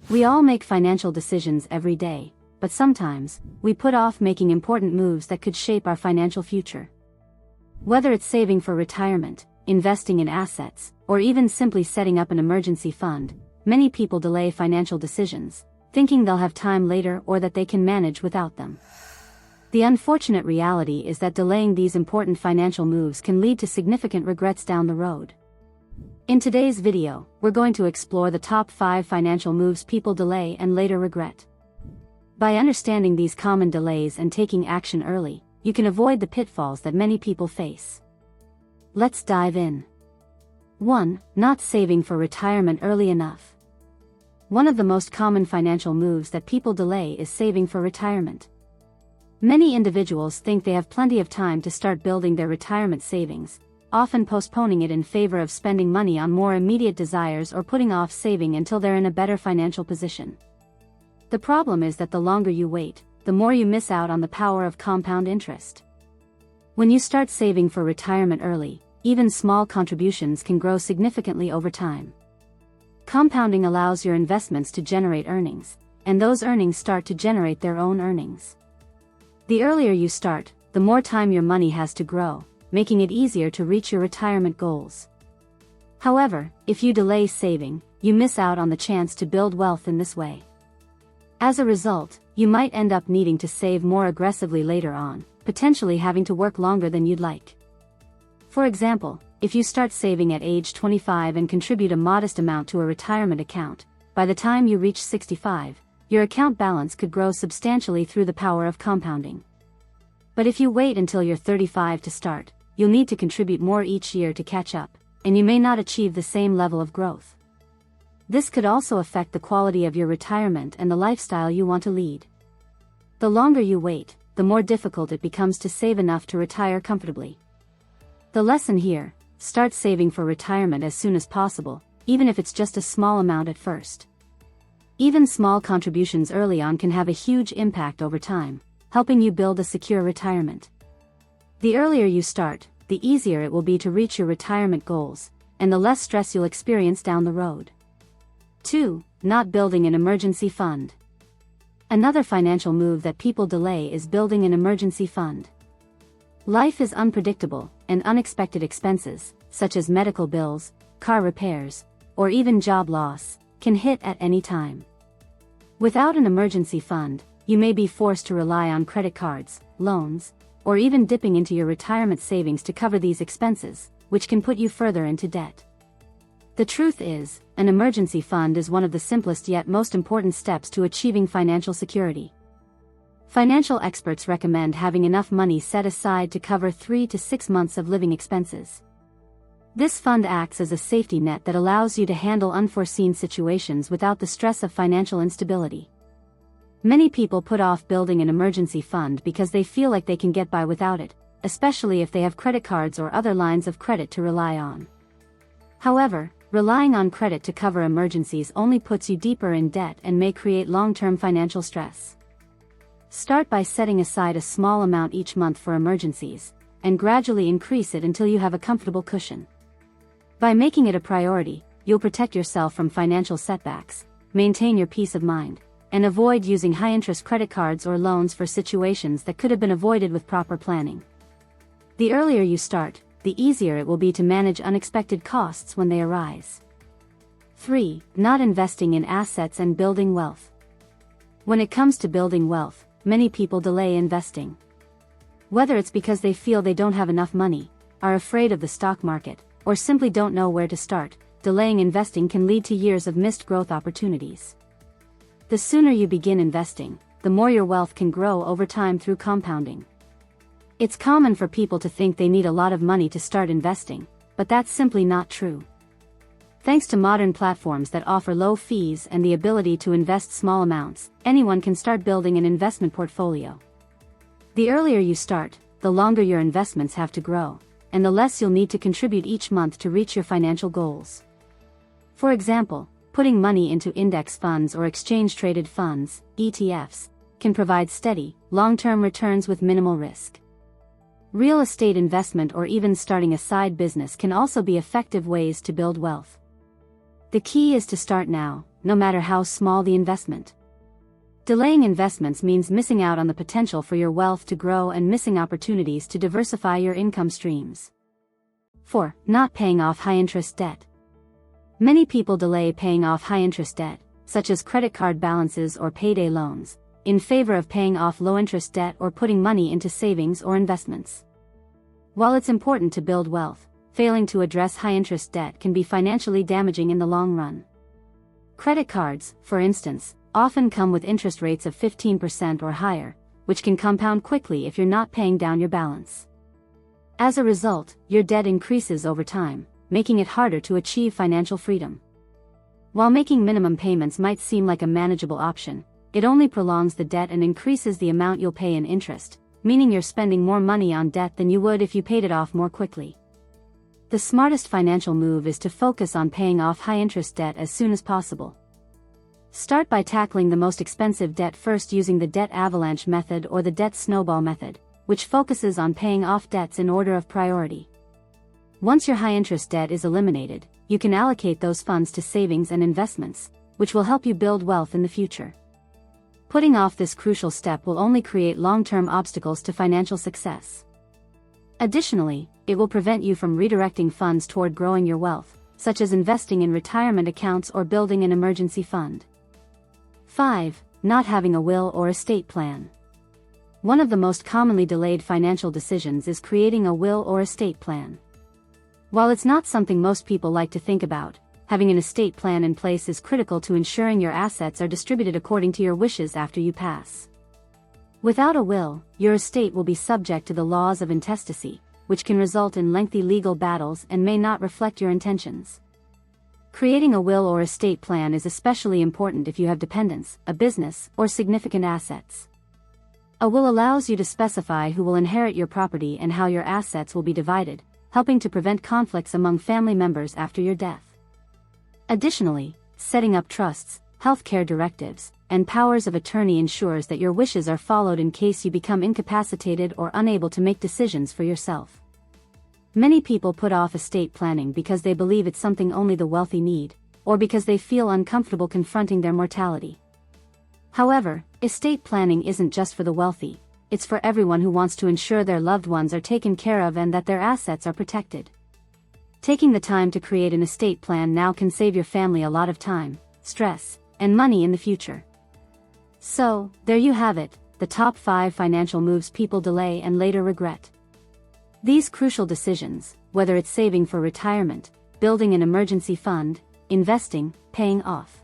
We all make financial decisions every day, but sometimes, we put off making important moves that could shape our financial future. Whether it's saving for retirement, investing in assets, or even simply setting up an emergency fund, many people delay financial decisions, thinking they'll have time later or that they can manage without them. The unfortunate reality is that delaying these important financial moves can lead to significant regrets down the road. In today's video, we're going to explore the top 5 financial moves people delay and later regret. By understanding these common delays and taking action early, you can avoid the pitfalls that many people face. Let's dive in. 1. Not saving for retirement early enough. One of the most common financial moves that people delay is saving for retirement. Many individuals think they have plenty of time to start building their retirement savings, often postponing it in favor of spending money on more immediate desires or putting off saving until they're in a better financial position. The problem is that the longer you wait, the more you miss out on the power of compound interest. When you start saving for retirement early, even small contributions can grow significantly over time. Compounding allows your investments to generate earnings, and those earnings start to generate their own earnings. The earlier you start, the more time your money has to grow, making it easier to reach your retirement goals. However, if you delay saving, you miss out on the chance to build wealth in this way. As a result, you might end up needing to save more aggressively later on, potentially having to work longer than you'd like. For example, if you start saving at age 25 and contribute a modest amount to a retirement account, by the time you reach 65, your account balance could grow substantially through the power of compounding. But if you wait until you're 35 to start, you'll need to contribute more each year to catch up, and you may not achieve the same level of growth. This could also affect the quality of your retirement and the lifestyle you want to lead. The longer you wait, the more difficult it becomes to save enough to retire comfortably. The lesson here: start saving for retirement as soon as possible, even if it's just a small amount at first. Even small contributions early on can have a huge impact over time, helping you build a secure retirement. The earlier you start, the easier it will be to reach your retirement goals, and the less stress you'll experience down the road. 2. Not building an emergency fund. Another financial move that people delay is building an emergency fund. Life is unpredictable, and unexpected expenses, such as medical bills, car repairs, or even job loss, can hit at any time. Without an emergency fund, you may be forced to rely on credit cards, loans, or even dipping into your retirement savings to cover these expenses, which can put you further into debt. The truth is, an emergency fund is one of the simplest yet most important steps to achieving financial security. Financial experts recommend having enough money set aside to cover 3 to 6 months of living expenses. This fund acts as a safety net that allows you to handle unforeseen situations without the stress of financial instability. Many people put off building an emergency fund because they feel like they can get by without it, especially if they have credit cards or other lines of credit to rely on. However, relying on credit to cover emergencies only puts you deeper in debt and may create long-term financial stress. Start by setting aside a small amount each month for emergencies, and gradually increase it until you have a comfortable cushion. By making it a priority, you'll protect yourself from financial setbacks, maintain your peace of mind, and avoid using high-interest credit cards or loans for situations that could have been avoided with proper planning. The earlier you start, the easier it will be to manage unexpected costs when they arise. 3. Not investing in assets and building wealth. When it comes to building wealth, many people delay investing. Whether it's because they feel they don't have enough money, are afraid of the stock market, or simply don't know where to start, delaying investing can lead to years of missed growth opportunities. The sooner you begin investing, the more your wealth can grow over time through compounding. It's common for people to think they need a lot of money to start investing, but that's simply not true. Thanks to modern platforms that offer low fees and the ability to invest small amounts, anyone can start building an investment portfolio. The earlier you start, the longer your investments have to grow, and the less you'll need to contribute each month to reach your financial goals. For example, putting money into index funds or exchange-traded funds, ETFs, can provide steady, long-term returns with minimal risk. Real estate investment or even starting a side business can also be effective ways to build wealth. The key is to start now, no matter how small the investment. Delaying investments means missing out on the potential for your wealth to grow and missing opportunities to diversify your income streams. 4. Not paying off high-interest debt. Many people delay paying off high-interest debt, such as credit card balances or payday loans, in favor of paying off low-interest debt or putting money into savings or investments. While it's important to build wealth, failing to address high-interest debt can be financially damaging in the long run. Credit cards, for instance, often come with interest rates of 15% or higher, which can compound quickly if you're not paying down your balance. As a result, your debt increases over time, making it harder to achieve financial freedom. While making minimum payments might seem like a manageable option, it only prolongs the debt and increases the amount you'll pay in interest, meaning you're spending more money on debt than you would if you paid it off more quickly. The smartest financial move is to focus on paying off high-interest debt as soon as possible. Start by tackling the most expensive debt first using the debt avalanche method or the debt snowball method, which focuses on paying off debts in order of priority. Once your high-interest debt is eliminated, you can allocate those funds to savings and investments, which will help you build wealth in the future. Putting off this crucial step will only create long-term obstacles to financial success. Additionally, it will prevent you from redirecting funds toward growing your wealth, such as investing in retirement accounts or building an emergency fund. 5. Not having a will or estate plan. One of the most commonly delayed financial decisions is creating a will or estate plan. While it's not something most people like to think about, having an estate plan in place is critical to ensuring your assets are distributed according to your wishes after you pass. Without a will, your estate will be subject to the laws of intestacy, which can result in lengthy legal battles and may not reflect your intentions. Creating a will or estate plan is especially important if you have dependents, a business, or significant assets. A will allows you to specify who will inherit your property and how your assets will be divided, helping to prevent conflicts among family members after your death. Additionally, setting up trusts, healthcare directives, and powers of attorney ensures that your wishes are followed in case you become incapacitated or unable to make decisions for yourself. Many people put off estate planning because they believe it's something only the wealthy need, or because they feel uncomfortable confronting their mortality. However, estate planning isn't just for the wealthy, it's for everyone who wants to ensure their loved ones are taken care of and that their assets are protected. Taking the time to create an estate plan now can save your family a lot of time, stress, and money in the future. So, there you have it, the top 5 financial moves people delay and later regret. These crucial decisions, whether it's saving for retirement, building an emergency fund, investing, paying off